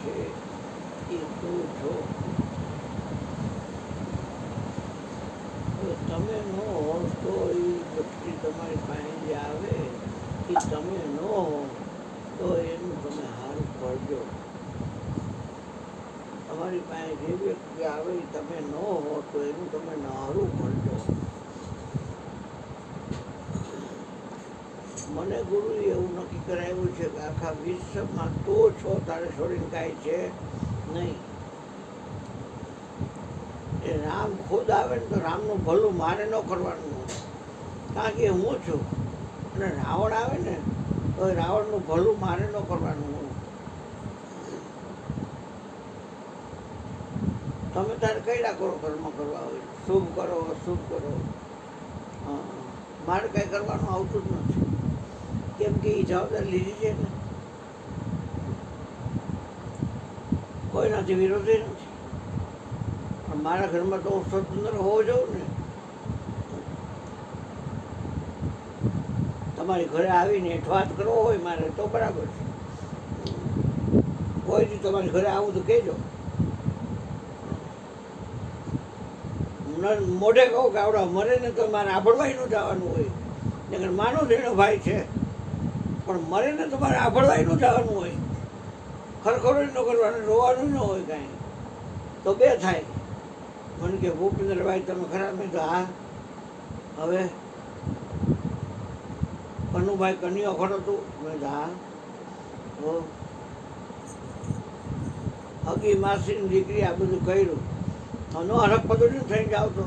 છે એ તું છો. તમે ન હો તો એ વ્યક્તિ તમારી પાસે જે આવે એ તમે ન હો તો એનું તમે સારું કરજો. તમારી પાસે જે વ્યક્તિ આવે એ તમે ન હો તો એનું તમે સારું કરજો. મને ગુરુએ એવું નક્કી કરાવ્યું છે કે આખા વિશ્વમાં તો છો, તારે છોડીને કાંઈ છે નહીં. એ રામ ખુદ આવે ને તો રામનું ભલું મારે ન કરવાનું, કારણ કે હું છું. અને રાવણ આવે ને તો રાવણનું ભલું મારે ન કરવાનું. તમે તારે કયા કરો કર્મ કરવા હોય, શુભ કરો અશુભ કરો, મારે કાંઈ કરવાનું આવતું જ નથી. કેમ કે એ જવાબદારી લીધી છે ને, કોઈનાથી વિરોધી નથી. પણ મારા ઘરમાં તો હું સ્વતંત્ર હોવો જોઉં ને. તમારી ઘરે આવીને વાત કરવો હોય મારે તો બરાબર છે. કોઈ દી તમારી ઘરે આવું તો કહેજો. મોઢે કહું કે આવડા મરે ને તો મારે આભળવાય જવાનું હોય. નકર માનો તો એનો ભાઈ છે, પણ મરે ને તો મારે આભળવાય જવાનું હોય. ખરખરો ન કરવાનું, રોવાનું ન હોય કાંઈ. તો બે થાય. મને કે ભૂપેન્દ્રભાઈ તમે ખરા? મેં તો હા. હવે કનુભાઈ કનિયો ખરો તું? મેં તો હા. હગી માસીની દીકરી આ બધું કર્યું. નો હરક પદોડી થઈને જાવ તો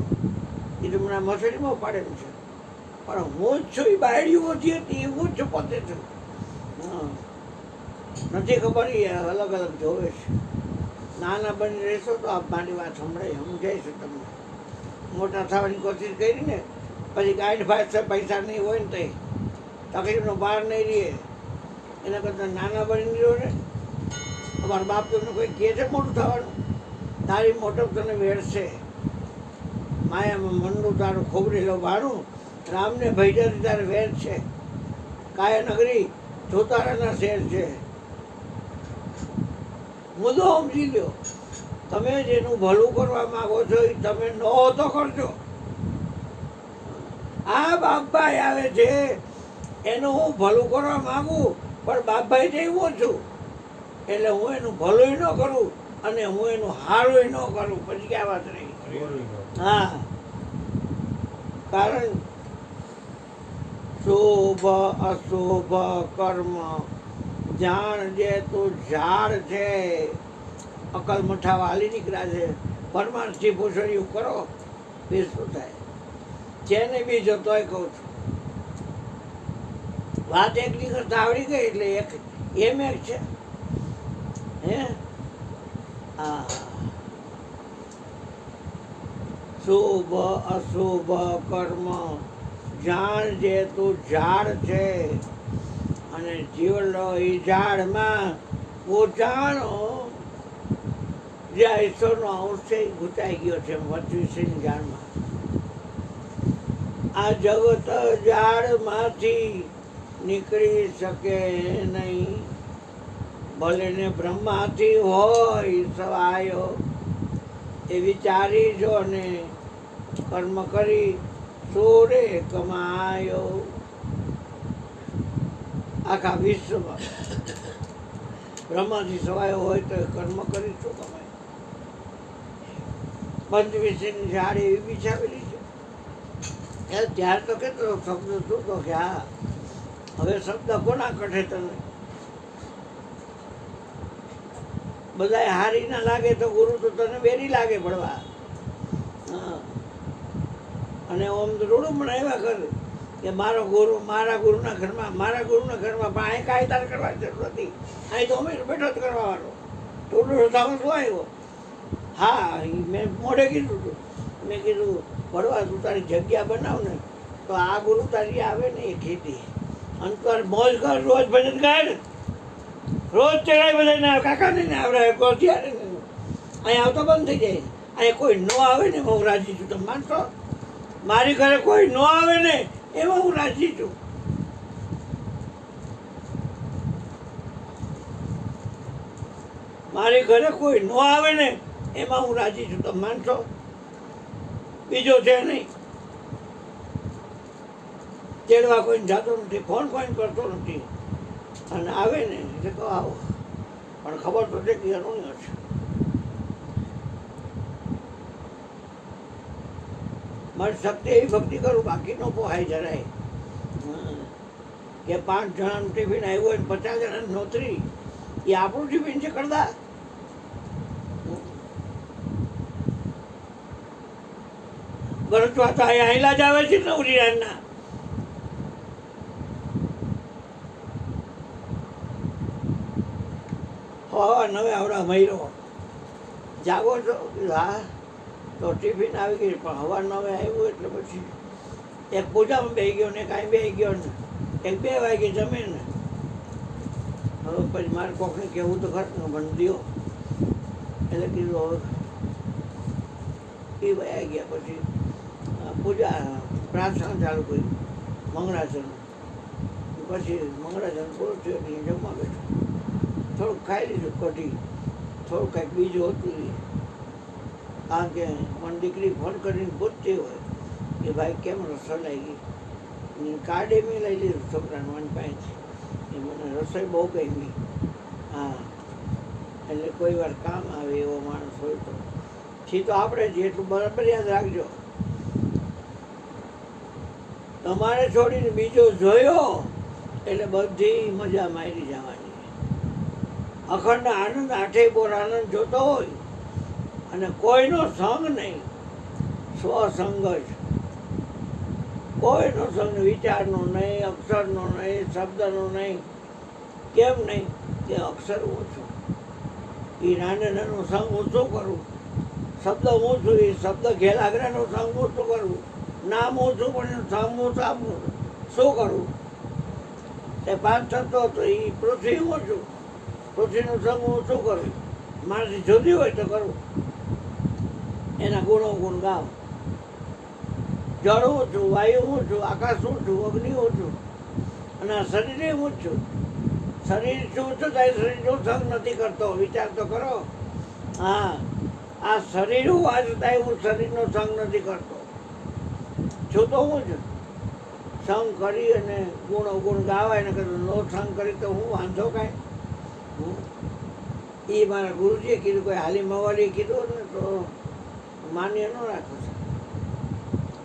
એ તો મને મસડીમાં પાડેલું છે. પણ હું જ છું એ બાયડી ઓછી હતી, હું જ છું પોતે છું. નથી ખબર એ અલગ અલગ જોવે છે. નાના બની રહેશો તો આ મારી વાત સંભળાય, સમજાય છે તમને. મોટા થવાની કોશિશ કરી ને પછી ગાઈડ ભાઈ પૈસા નહીં હોય ને તો તકલીફનો બહાર નહીં રહે. એના કરતાં નાના બની રહ્યો ને. અમારા બાપ તમને કોઈ કહે છે મોટું થવાનું? તારી મોટપ તને વેડશે. માયામાં મનનું તારું ખોબરેલો બારું, રામને ભૈજાથી તારે વેર છે. કાયા નગરી જોતારાના શેર છે. મુદ્દો સમજી લ્યો. તમે જેનું ભલું કરવા માંગો છો એ તમે ન તો કરજો. આ બાપભાઈ આવે છે એનું હું ભલું કરવા માંગુ, પણ બાપભાઈ જેવો છું એટલે હું એનું ભલું ન કરું અને હું એનું હારું ન કરું. પછી ક્યાં વાત રહી? હા, કારણ શુભ અશુભ કર્મ જાણ જે તું ઝાડ છે. અકલ મઠા વાલી નીકળ્યા છે. પરમાર્થી પૂછડ્યું કરો એ શું થાય? જેને બી જતોય કહું છું, વાત એકલી કરતા આવડી ગઈ એટલે એક એમ એક છે. હે હા, શુભ અશુભ કર્મ જાણ જે તું ઝાડ છે. અને જીવડો એ ઝાડમાં પોતાનો જે ઈશ્વરનો અંશ છે એ ઘૂંટાઈ ગયો છે વચવીસીની ઝાડમાં. આ જગત ઝાડમાંથી નીકળી શકે નહીં. ભલે ને બ્રહ્માથી હોય સવાયો એ વિચારી જો ને કર્મ કરી સોરે કમાયો. આખા વિશ્વમાં બ્રહ્માથી સવાયો હોય તો કર્મ કરી શું કમાય? પંચવિષયની ઝાડ એવી બિછાવેલી છે. ત્યાર તો કેટલો શબ્દ શું તો કે હા, હવે શબ્દ કોના કઠે તને? બધા હારી ના લાગે તો ગુરુ તો તને વેરી લાગે ભણવા. હા, અને ઓમ રૂડું પણ એવા કર કે મારો ગુરુ મારા ગુરુના ઘરમાં પણ અહીં કાંઈ તારે કરવાની જરૂર નથી. અહીં તો અમે બેઠો જ કરવાનો. થોડું થવાનું શું આવ્યો? હા, મેં મોઢે કીધું હતું. મેં કીધું ભણવા તું તારી જગ્યા બનાવ ને તો આ ગુરુ તારી આવે ને એ ખેતી અને તારે મોજ કર, રોજ ભજન કર, રોજ ચડાઈ બધાને કાકાને ને આવડે ત્યારે અહીંયા આવતો બંધ થઈ જાય. અહીંયા કોઈ ન આવે ને હું રાજી છું. તમે માનશો? મારી ઘરે કોઈ ન આવે ને એમાં હું રાજી છું. મારી ઘરે કોઈ ન આવે ને એમાં હું રાજી છું. તમે માનશો? બીજો છે નહીં. તેડવા કોઈને જતો નથી, ફોન કોઈને કરતો નથી, અને આવે ને એટલે કહો આવો, પણ ખબર તો છે કે એનું હશે. મારી શક્તિ એવી ભક્તિ કરું, બાકી ન પોહાય જરાય. કે 5 જણાનું ટિફિન આવ્યું હોય ને 50 જણાની નોતરી, એ આપણું ટિફિન છે કરતા. ગરજવા તો આયલા જ આવે છે ને ઉરિયાના. નવે આવડા મહિરો જાગો છો? હા, તો ટિફિન આવી ગઈ, પણ હવા નવે આવ્યું એટલે પછી એક પૂજામાં બેસી ગયો ને કાંઈ બેસી ગયો ને 1-2 વાગે જમે ને. હવે પછી મારે કોકને કહેવું તો ખરું ને, પણ દો એટલે કીધું હવે એ વયા ગયા. પછી પૂજા પ્રાર્થના ચાલુ કરી મંગળાચરણ, પછી મંગળાચરણ પૂરું થયું એટલે જમવા બેઠો. થોડુંક ખાઈ લીધું કઢી, થોડું કાંઈક બીજું હતું એ. કારણ કે મને દીકરી ફોન કરીને પૂછતી હોય કે ભાઈ કેમ રસોઈ લાગી, કાર્ડે મેં લઈ લીધું છોકરાને મન પાસેથી. એ મને રસોઈ બહુ ગમી. હા, એટલે કોઈ વાર કામ આવે એવો માણસ હોય તો છી તો આપણે જ એટલું બરાબર યાદ રાખજો. તમારે છોડીને બીજો જોયો એટલે બધી મજા મારી જવાની. અખંડ આનંદ, 8 બોર આનંદ જોતો હોય અને કોઈનો સંગ નહીં, સ્વસંગ જ. કોઈનો સંગ, વિચારનો નહીં, અક્ષરનો નહીં, શબ્દનો નહીં. કેમ નહીં? કે અક્ષર ઓછું, એ નાને નાનો સંગ ઓછો કરું, શબ્દ ઓછું, એ શબ્દ ઘેલાગ્રાનો સંગ ઓછો કરવું, નામ ઓછું પણ એનું સંગ ઓછું આપવું. શું કરવું? એ 5 થતો હતો એ પૃથ્વી ઓછું, પૃથ્વીનું સંગ ઓછું કરવું. મારાથી જુદી હોય તો કરવું, એના ગુણો ગુણ ગાવ. જળ ઓછું, વાયુ ઓછું, આકાશ ઓછું, અગ્નિ ઓછું, અને આ શરીરે ઓછું. શરીર શું ઓછું થાય? શરીરનો સંગ નથી કરતો, વિચાર તો કરો. હા, આ શરીર હોવા છતાંય હું શરીરનો સંગ નથી કરતો. છું તો હું જ સંગ કરી અને ગુણો ગુણ ગાવાય ને કીધું નો સંગ કરી તો હું વાંધો કાંઈ. એ મારા ગુરુજીએ કીધું, કોઈ હાલી મવાલીએ કીધું ને તો માન્ય ન રાખો છો,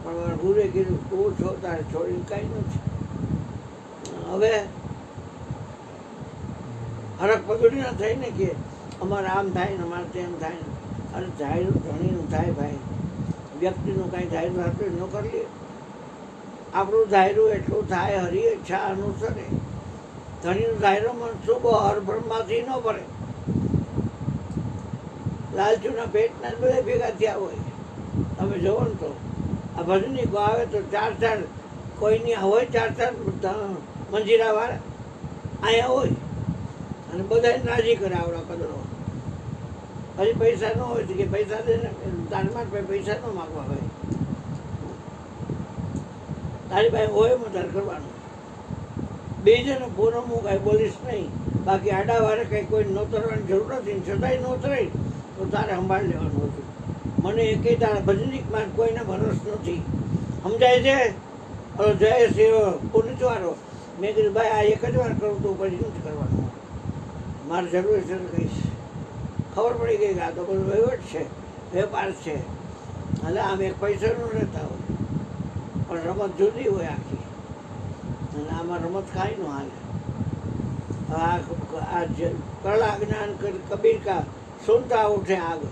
પણ મારા ગુરુએ કીધું તું છો તારે છોડીને કાંઈ નથી. હવે હરક પગડી ના થઈ ને કે અમારે આમ થાય ને અમારે તેમ થાય ને. અરે ધાર્યું ધણીનું થાય ભાઈ, વ્યક્તિનું કાંઈ ધાર્યું હતું ન કરી લે. આપણું ધાર્યું એટલું થાય, હરી ઈચ્છા અનુસરે. ધણીનું ધાર્યું મન શુભ હર બ્રહ્માથી ન ભરે. લાલચુના પેટના બધા ભેગા થયા હોય. તમે જોવો ને તો આ ભજનીકો આવે તો 4-4 કોઈની હોય, 4-4 મંજીરાવાળા અહીંયા હોય અને બધાને રાજી કરે આવડા કદરો. હજી પૈસા ન હોય તો કે પૈસા દે ને, તારમાં પૈસા ન માગવા હોય. તારી પાસે હોય એમાં તારે કરવાનું. બીજાને પૂનમ હું કાંઈ બોલીશ નહીં, બાકી આડા વારે કંઈ કોઈ નોતરવાની જરૂર નથી. છતાંય નોતરાય તો તારે સંભાળ લેવાનું હતું. મને એકેય તારા ભજનિકમાં કોઈને ભરોસ નથી. સમજાય છે? હવે જય શ્રી પુનિતવાળો મેં કીધું ભાઈ આ એક જ વાર કરું તો પછી નથી કરવાનું. મારે જરૂર છે કહીશ. ખબર પડી ગઈ કે આ તો બધું વહીવટ છે, વેપાર છે. એટલે આમ એક પૈસા ન રહેતા હોય, પણ રમત જુદી હોય આખી. અને આમાં રમત કાંઈ ન હાલે. આ કળા જ્ઞાન કબીર કા સુનતા ઉઠે આગ,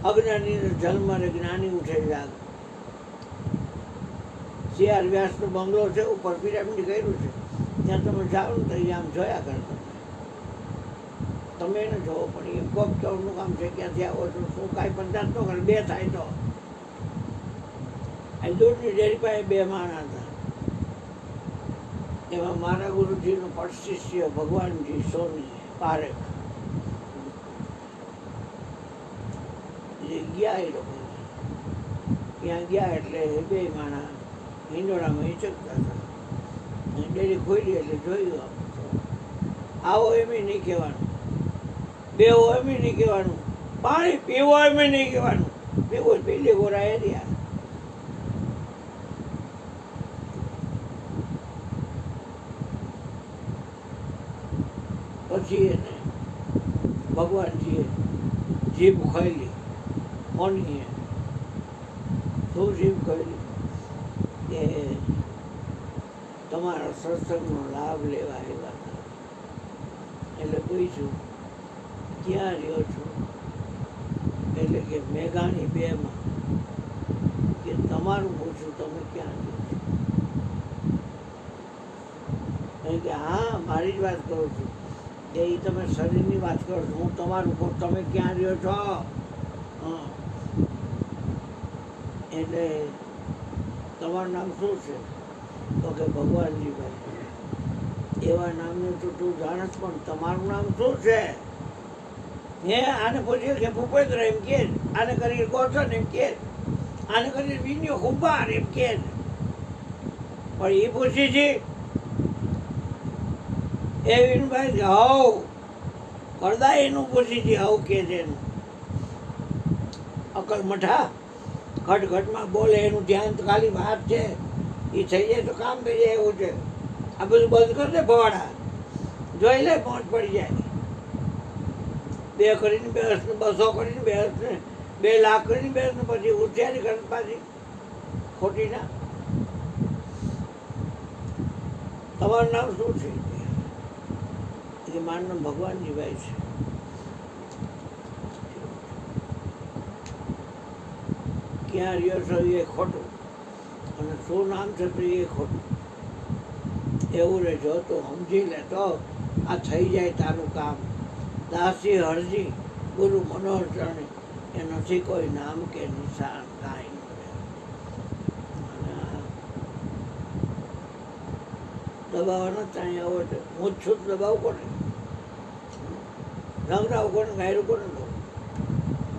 અજ્ઞાની જન્મ રે જ્ઞાની ઉઠે જાગ. CR વ્યાસનો બંગલો છે, ઉપર પિરામિડ કર્યું છે. ત્યાં તમે જાઓ ને તો એ આમ જોયા કરતા. તમે એને જોવો પણ એ કોક ચૌડનું કામ છે, ક્યાંથી આવો છો, શું કાંઈ પંચાયત ન કરે. 2 થાય તો આ દૂધની ડેરી પાસે 2 માણસ હતા. એમાં મારા ગુરુજીનો પટ શિષ્ય ભગવાનજી સોની પારેખ ગયા. એ લોકો ત્યાં ગયા એટલે 2 માણસ હિંડોળામાં હિંચકતા હતા. ડેરી ખોલી એટલે જોયું આવો એમ નહીં કહેવાનું. બે હોય એમ નહીં કહેવાનું, પાણી પીવો એમ નહીં કહેવાનું, પીવો પેલી ગોરા એરિયા. પછી એને ભગવાનજીએ જીભ ખાઈ કોની શું જીભ ખાઈ કે તમારા સત્સંગનો લાભ લેવા આવ્યા હતા. એટલે પૂછ્યું ક્યાં રહ્યો છો? એટલે કે મેઘાણી 2માં. કે તમારું પૂછ્યું તમે ક્યાં રહ્યો છો? કે હા મારી જ વાત કરું છું. કે એ તમે શરીરની વાત કરો છો, હું તમારું કહું તમે ક્યાં રહ્યો છો? હા એટલે તમારું નામ શું છે? તો કે ભગવાનજીભાઈ. એવા નામને તો તું જાણસ, પણ તમારું નામ શું છે? હે આને પૂછ્યું કે ભૂપેન્દ્ર એમ કે, આને કરી ગોઠન એમ કે, આને કરી વિનિયો કુંભાર એમ કે. પણ એ પૂછી છે એ વિનભાઈ કે હવ કરદા એનું પૂછી છે, હવ કે છે એનું અકલ મઠા ઘટઘટમાં બોલે એનું ધ્યાન તો ખાલી વાત છે, એ થઈ જાય તો કામ થઈ જાય એવું છે. આ બધું બંધ કરી દે ભવાડા, જોઈ લે પહોંચ પડી જાય. 2 કરીને 2 200 કરીને 2 2 લાખ કરીને 2 પછી હોશિયારી કરે પાછી ખોટી ના. તમારું નામ શું છે? કે મારું નામ ભગવાનજીભાઈ છે. ક્યાં રહ્યો છો એ ખોટું, અને શું નામ છે તો એ ખોટું. એવું રહેજો તો સમજી લે તો આ થઈ જાય તારું કામ. દાસી હરજી ગુરુ મનોહર ચરણે, એ નથી કોઈ નામ કે નિશાન કાંઈ ન રહે. દબાવવાનો ત્યાં આવો છે, હું જ છું દબાવ કોને? રંગરાવ કોને? ગાયરું કોને?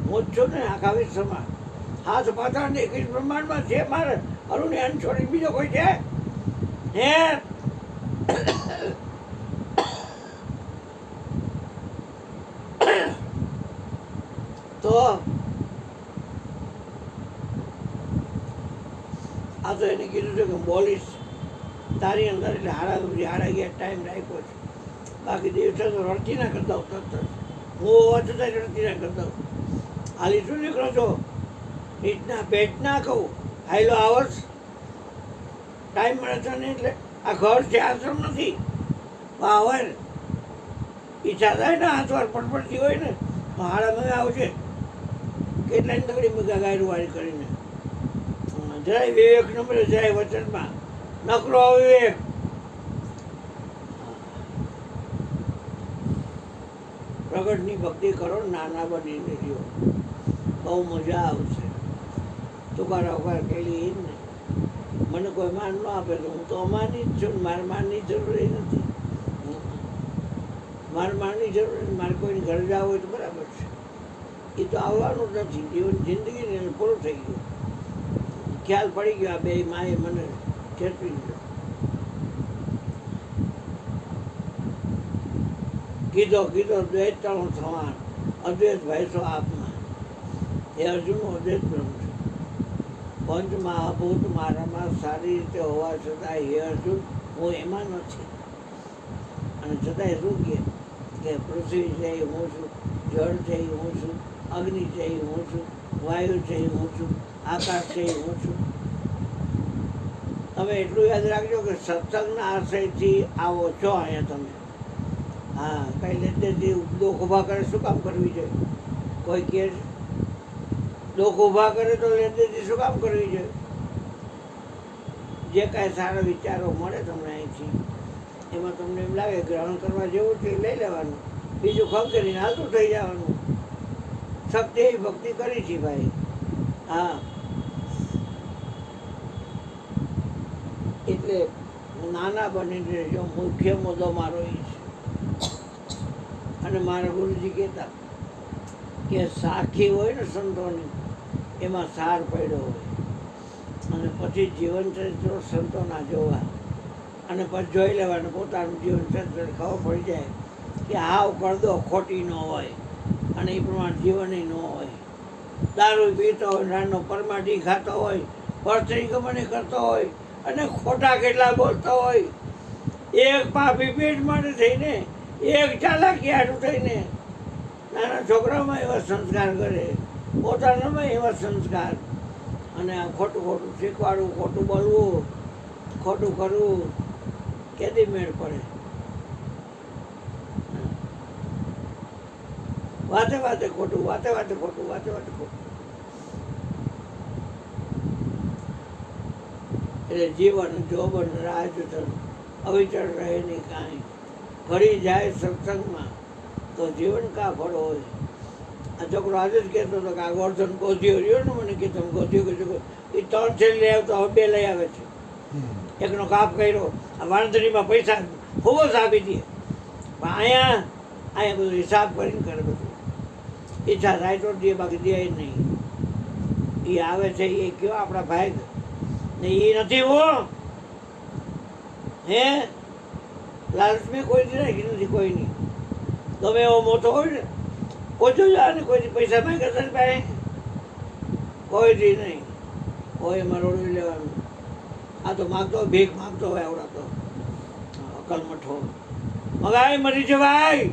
હું જ છું ને આખા વિશ્વમાં. હાથ પાછળ 21 બ્રહ્માંડમાં છે મારે અરુણે અન છોડી બીજો કોઈ છે? હે તો આ તો એને કીધું છે કે બોલીશ તારી અંદર, એટલે હાડા ગયા ટાઈમ રાખ્યો છે. બાકી દિવસે તો રડતી ના કરતા હું હોવા છતાં રડતી ના કરતા હું. હાલી શું નીકળો છો? રીતના પેટ ના કહું હાઈલો આવર્સ ટાઈમ મળે છે ને. એટલે આ ઘર છે, આશ્રમ નથી. વાવર ઈચ્છા થાય ને હાથવાર પડપડતી હોય ને તો હાડા મેં આવશે. કેટલાય તગડી મૂક્યા ગાયરું વાળી કરીને. જરાય વિવેક ન મળે, જરાય વચનમાં નકરો અવિવેક. પ્રગટની ભક્તિ કરો, નાના બનીને રહ્યો, બહુ મજા આવશે. તુકારા ઉકાર કેલી એ જ ને. મને કોઈ માન ન આપે તો હું તો અમાની જ છું. મારે માનની જરૂરી નથી. મારે માનની જરૂર નથી. મારે કોઈને ઘરે જવું હોય તો બરાબર છે. એ તો આવવાનું જ નથી. જીવન જિંદગીને પૂરું થઈ ગયું. ખ્યાલ પડી ગયો આ બે માએ મને ચેતવી દીધો. કીધો દ્વૈત તણું સમાન, અદ્વૈત ભયસો આપમાં. એ અર્જુનનું અદ્વૈત બ્રહ્મ છે. પંચ મહાભૂત મારામાં સારી રીતે હોવા છતાં હે અર્જુન હું એમાં નથી. અને છતાંય શું કે પૃથ્વી છે એ હું છું, જળ છે એ હું છું, અગ્નિ છે એ હું છું, વાયુ છે એ હું છું, આકાશ છે એ હું છું. તમે એટલું યાદ રાખજો કે સત્સંગના આશ્રયથી આવો છો અહીંયા તમે. હા કઈ લેતે દુઃખ ઊભા કરે શું કામ કરવી જોઈએ? કોઈ કહે દુઃખ ઊભા કરે તો લેતેથી શું કામ કરવી જોઈએ? જે કાંઈ સારા વિચારો મળે તમને અહીંથી, એમાં તમને એમ લાગે ગ્રહણ કરવા જેવું છે લઈ લેવાનું, બીજું ખંખેરીને હાલતું થઈ જવાનું. શક્તિ એવી ભક્તિ કરી છે ભાઈ. હા એટલે નાના બનીને જો મુખ્ય મુદ્દો મારો એ છે. અને મારા ગુરુજી કહેતા કે સાખી હોય ને સંતોની, એમાં સાર પડ્યો હોય. અને પછી જીવન ચરિત્રો સંતોના જોવા, અને પછી જોઈ લેવાનું પોતાનું જીવન ચરિત્ર ખબર પડી જાય કે હાવ કરદો ખોટી ન હોય. અને એ પ્રમાણે જીવન ન હોય. દારૂ પીતો હોય, નાનો પરમાટી ખાતો હોય, પરચરી કમાણી કરતો હોય અને ખોટા કેટલા બોલતો હોય. એક પાપી પેટ માટે થઈને, એક ચાલાકી હાટું થઈને નાના છોકરાઓમાં એવા સંસ્કાર કરે, પોતાનામાં એવા સંસ્કાર, અને આ ખોટું ખોટું શીખવાડવું, ખોટું બોલવું, ખોટું કરવું, કેદી મેળ પડે? વાતે વાતે ખોટું, વાતે વાતે ખોટું, વાતે વાતે ખોટું. એટલે જીવન જોબન રાજધન અવિચળ રહે નહીં કાંઈ. ઘડી જાય સત્સંગમાં તો જીવન કા ફળો હોય. આ છોકરો આજે જ કહેતો હતો કે આ ગોરધન ગોધીઓ રહ્યો ને, મને કે તમે ગોધીઓ કીધું એ 3 છે લઈ આવતો, હવે 2 લઈ આવે છે. એકનો કાપ કર્યો, આ વાંદરીમાં પૈસા ખૂબ જ આપી દે, પણ અહીંયા બધું હિસાબ કરીને કરે. બધું ઈચ્છા થાય તો દે, બાકી દે નહીં. એ આવે છે એ કયો આપણા ભાઈ ને એ નથી. હો હે લાલચમાં કોઈ જ રાખી નથી, કોઈ નહીં. ગમે એવો મોટો હોય ને, ઓછો જાય ને, કોઈ પૈસા માંગે છે ભાઈ, કોઈ દી નહીં. કોઈ એમાં રોડવી લેવાનું. આ તો માગતો હોય, ભીખ માગતો હોય, આવડાતો અકલમઠો મગાઈ મરી જવાય,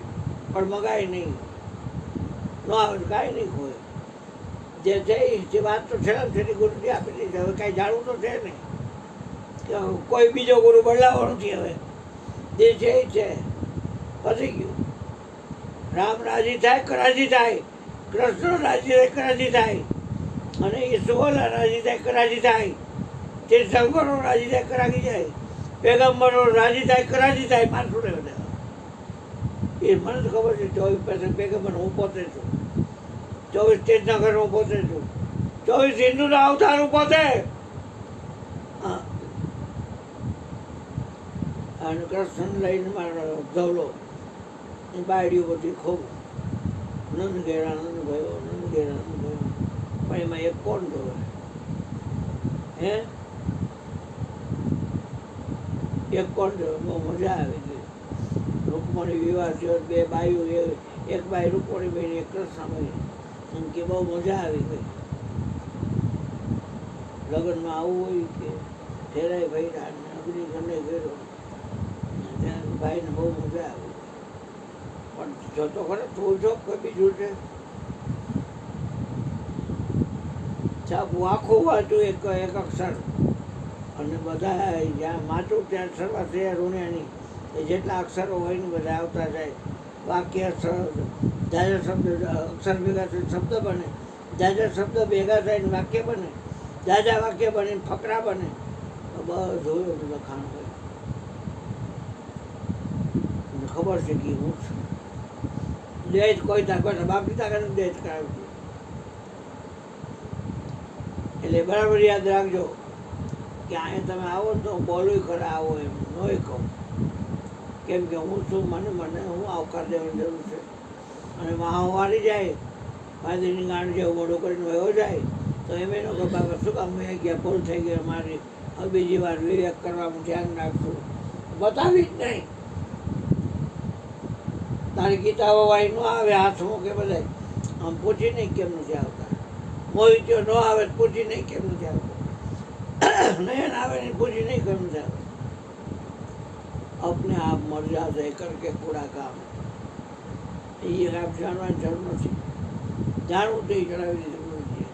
પણ મગાય નહીં. ન આવે કાંઈ નહીં. કોઈ જે છે જે વાત તો છે ને, ગુરુજી આપી દીધી. હવે કાંઈ જાણવું તો છે નહીં. કોઈ બીજો ગુરુ બદલાવો નથી. હવે જે છે એ છે, પતી ગયું. રામ રાજી થાય, કરાજી થાય. કૃષ્ણ રાજી થાય, કરાજી થાય. અને એ સુવલા રાજી થાય, કરાજી થાય. તીર્થંકરો રાજી થાય, કરાજી જાય. પેગમ્બરો રાજી થાય, કરાજી થાય. મારશું ને બધા એ મને તો ખબર છે. 24 પેગમ્બર હું પોતે છું, 24 તીર્થંકર હું પોતે છું, 24 હિન્દુના અવતાર હું પોતે. હા, અને કૃષ્ણ લઈને મારો ધવલો એ બાયડીઓ બધી ખૂબ નંદ ઘેરા નંદ ભયો, નંદ ઘેરા નંદ ભયો. પણ એમાં એક કોણ જોવે? હે એક કોણ જોવે? બહુ મજા આવી ગઈ. રૂકમણી વિવાહ થયો, 2 બાઈઓ, એક બાઈ રૂકમણી બહેન, એક કૃષ્ણભાઈ. એમ કે બહુ મજા આવી ગઈ. લગ્નમાં આવવું હોય કે ફેરાય ભાઈ અગ્નિ ઘરને ઘેરો, ભાઈને બહુ મજા આવી. પણ જોતો ખરે તું જો કોઈ બીજું છે? છાપું આખું વાંચું, એક અક્ષર, અને બધા જ્યાં વાંચું ત્યાં શરૂઆત છે ઋણ્યાની. એ જેટલા અક્ષરો હોય ને બધા આવતા જાય. વાક્ય જાજા શબ્દ, અક્ષર ભેગા થઈને શબ્દ બને, જાજા શબ્દ ભેગા થઈને વાક્ય બને, જાજા વાક્ય બને ફકરા બને. બધું લખાણ હોય. ખબર છે કે હું છું. દેશ કોઈ બાપ પિતા કરે દેશ કરાવ્યું. એટલે બરાબર યાદ રાખજો કે અહીંયા તમે આવો ને તો બોલું ખરા, આવો એમ નોય કહું. કેમ કે હું છું, મને હું આવકાર દેવાની જરૂર છે. અને વાહ વાળી જાય, વાદળીની ગાંઠ જેવું મોઢું કરીને વયો જાય તો એમ એનો કે બાબા શું કામ વહી ગયા, ભૂલ થઈ ગઈ મારી, હવે બીજી વાર વિવેક કરવામાં ધ્યાન રાખશું. બતાવી જ નહીં. તારી ગીતાઓ વાઈ ન આવે, હાથ મૂકે બધા આમ પૂછી નહીં કેમ નથી આવતા. મોહિત્યો ન આવે પૂછી નહીં કેમ નથી આવતા. નયન આવે ને પૂછી નહીં કેમ નથી આવતા. अपने आप मर जाते करके पूरा काम. એ આપ જાણવાની જરૂર નથી. જાણવું તો એ જણાવી દીધું નથી.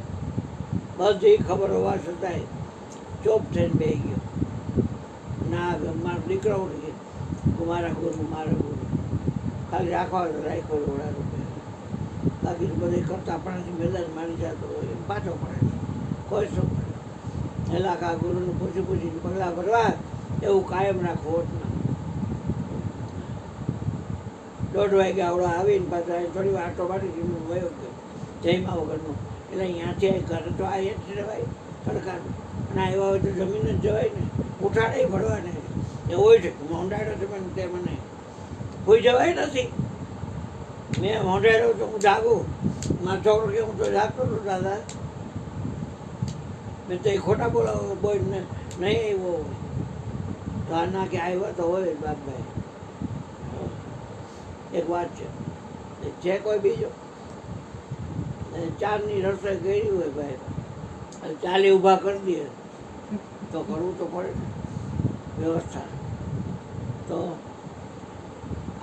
બધી ખબર હોવા છતાંય ચોપ થઈને બેસી ગયો. ના મારો દીકરો ઉઠી ગયો, મારા ગુરુ, મારા ગુરુ. ખાલી રાખવા રાખ્યો રોડા રૂપિયા. બાકી બધે કરતા પણ મેદાન મારી જતો હોય એમ પાછો પડે છે. કોઈ શું પડે એલા કા ગુરુને પૂછી પૂછીને પગલાં ભરવા, એવું કાયમ રાખવું હોત ના. 1:30 વાગે આવડો આવીને પાછા થોડી વાર આટો મારી વયો ગયો જયમા વગરનો. એટલે અહીંયાથી ઘરે તો આ જ રહેવાય તડકાનું. અને આવ્યા હોય તો જમીન જ જવાય ને, ઉઠાડે ભરવાને એ હોય છે. મોંઢાડ્યો છે પણ તે મને કોઈ જવાય નથી. મેં મોંઢાડ્યો તો હું જાગું. મારો છોકરો કે હું તો જાગતો હતો દાદા. મેં તો એ ખોટા બોલાવો બોઈને નહીં આવ્યો હોય તો આ ના કે આવ્યા તો હોય બાપભાઈ. એક વાત છે કોઈ બીજો ચારની રસોઈ કરી હોય ભાઈ, અને ચાલી ઊભા કરી દે તો કરવું તો પડે ને વ્યવસ્થા. તો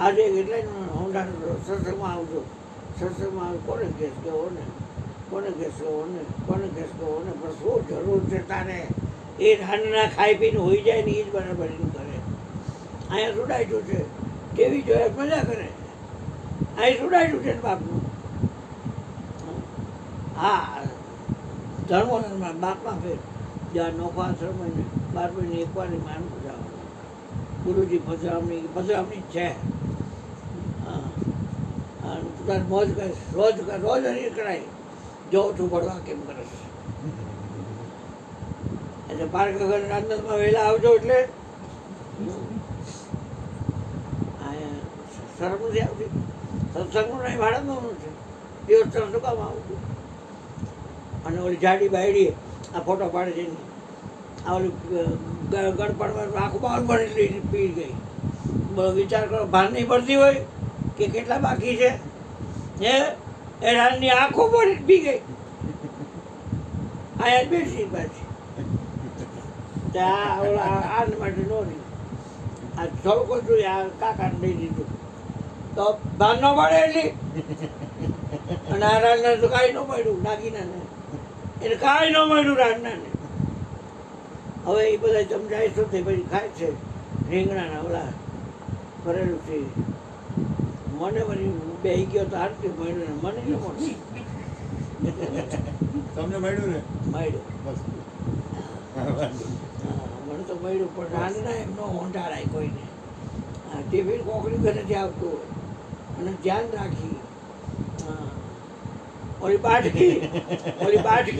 આજે કેટલાય હોન્ડા સત્સંગમાં આવજો, સત્સંગમાં આવે કોને કેસ કહેવો ને, કોને કેસ કહેવો ને, કોને કેસ કહેવો ને, પણ શું જરૂર છે તારે? એ રાંધના ખાઈ પીને હોઈ જાય ને એ જ બરાબર કરે. અહીંયા સુડાયું છે ટીવી જોઈએ મજા કરે, અહીં સુડાયું છે ને બાપનું. હા ધર્મમાં બાપમાં ફેર જ્યાં નોખો આશ્રમ હોય ને 12 મહિને એકવારની માન પધરાવવાનું, ગુરુજી પધરામણી જ છે. હા તારે મોજ કરીશ, રોજ હરી કરાય જોઉં છું ભણવા કેમ કરે છે. એટલે પારકગર રાંધણમાં વહેલા આવજો. એટલે શરમ નથી આવતી? સત્સંગનું નહીં ભાડાનું છે, દિવસ શું કામ આવું છું? અને ઓલી જાડી બાયડી આ ફોટો પાડે છે એની, આ ઓલી ગળપડમાં આખું બાઉલ ભરી પી ગઈ. બોલો વિચાર કરો, ભાર નહીં પડતી હોય કે કેટલા બાકી છે? હે એ રાનની આંખો ભરી પી ગઈ. અહીંયા જ બેસી પાછી ત્યાં ઓલા આને માટે નો રહી. આ છોડકો જોઈ આ કાકાને દઈ દીધું તો ભાર ન પડે એટલી. અને આ રાનને તો કાંઈ ન મળ્યું, દાગીનાને એને કાંઈ ન મળ્યું રાનનાને. હવે એ બધા સમજાય શું તે પછી ખાય છે રીંગણાના ઓલા કરેલું છે. મને વળી બેસી ગયો તો હારતી મળ્યું ને મને ન મળ્યું. તમને મળ્યું ને? મળ્યું મને તો મળ્યું, પણ રાંધના એમ ન હોંટાડાય કોઈને. ટિફિન કોકરી ઘરેથી આવતું હોય અને ધ્યાન રાખી. ઓલી બાટકી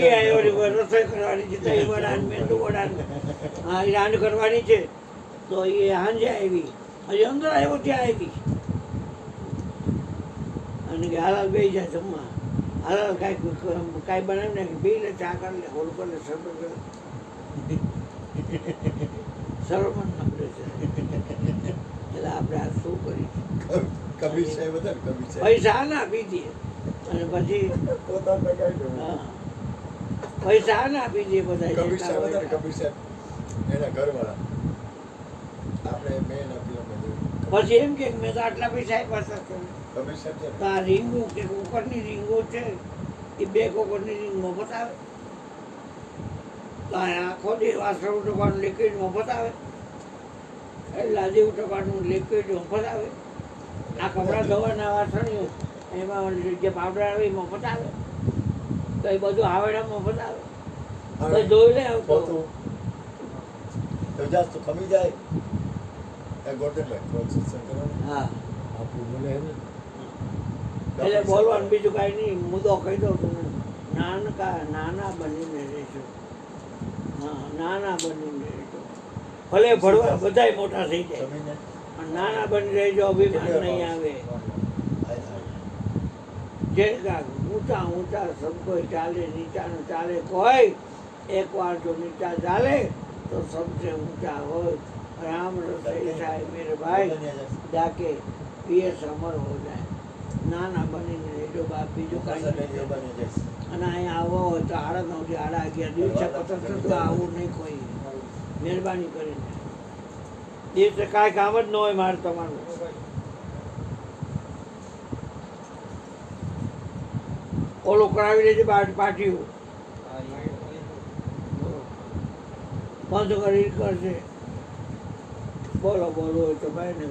આવી, ઓલી રસોઈ કરવાની છે, દહીં વડાને મેંદુ વડાને હા એ રાંધ કરવાની છે. તો એ સાંજે આવી, હજી અંદર આવ્યો ત્યાં આવી અને કે હાલાલ બે જાય જમવા. હાલાલ કાંઈ બનાવી નાખે, પી લે, ચા કરી લે, ઓલું કરી લે, શરબત કરે. સરોમન આપણે છે. એટલે આપણે આ શું કરી પૈસા ના આપી દઈએ અને પછી પૈસા ના આપી દઈએ બધા. પછી એમ કે મેં તો આટલા પૈસા આપ્યા. આ રીંગો કે કોકરની રીંગો છે એ 2 કોકરની રીંગ મફત આવે. તો આખો દી વાસણ ઉટકવાનું લિક્વિડ મફત આવે, લાદી ઉટકવાનું લિક્વિડ મફત આવે. આ કપડાં ધોવાના વાસણીઓ એમાં જે પાવડર આવે એ મફત આવે. તો એ બધું આવેડા મફત આવે. તો જોઈ લે આવતો ખમી જાય. હા એટલે બોલવાનું બીજું કાંઈ નહીં. મુદ્દો કહી દઉં તમને, નાના બનીને રહેજો. હા નાના બનીને રહેજો. ભલે ભણવા બધાય મોટા થઈ જાય પણ નાના બની રહેજો, અભિમાન નહીં આવે. જે ઊંચા ઊંચા સબ કોઈ ચાલે, નીચાનું ચાલે કોઈ. એકવાર જો નીચા ચાલે તો સબસે ઊંચા હોય. राम रसोई साहेब मेरे भाई जाके पीएस अमर हो जाए. નાના બનીને રહેજો બાપ, બીજું કાંઈ નહીં. અને અહીંયા આવો હોય તો 9:30 થી 11:30 દિવસે પતંગ થતું આવું નહીં કોઈ. મહેરબાની કરીને દિવસે કાંઈ કામ જ ન હોય મારે તમારું. ઓલું કરાવી લેજે પાટિયું બંધ કરી કરશે. બોલો હોય તો ભાઈ ને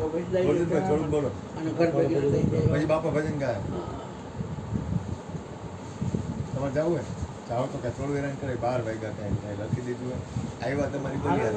બોલો અને ઘર ભેગી થઈ જાય. પછી બાપા ભજન ગાય. તમારે જવું હોય જાઓ તો કે થોડું હેરાન કરે. 12 વાગ્યા કાંઈ લખી દીધું હોય, આવ્યા તમારી બોલી.